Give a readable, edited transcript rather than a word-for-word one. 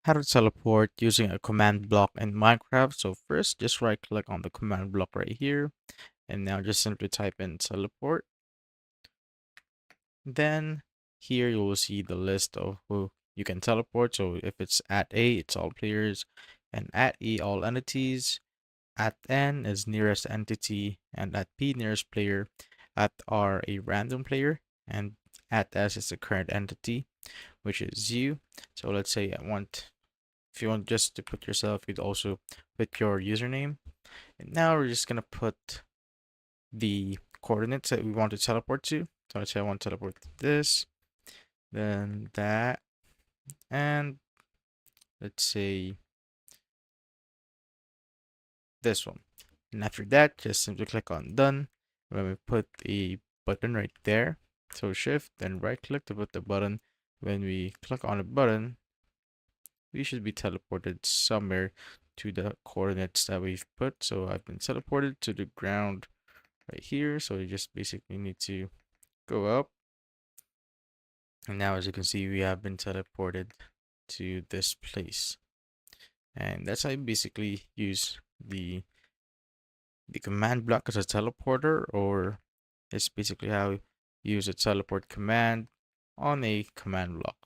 How to teleport using a command block in Minecraft. So first, just right click on the command block right here. And now just simply type in teleport. Then here you will see the list of who you can teleport. So if it's at A, it's all players. And at E, all entities. At N is nearest entity. And at P, nearest player. At R, a random player. And at S is the current entity, which is you. So let's say if you want just to put yourself, you'd also put your username. And now we're just gonna put the coordinates that we want to teleport to. So let's say I want to teleport to this, then that, and let's say this one. And after that, just simply click on done. When we put a button right there, so shift and right click to put the button. When we click on the button, we should be teleported somewhere to the coordinates that we've put. So I've been teleported to the ground right here. So you just basically need to go up. And now as you can see, we have been teleported to this place. And that's how you basically use the command block as a teleporter, or it's basically how you use a teleport command on a command block.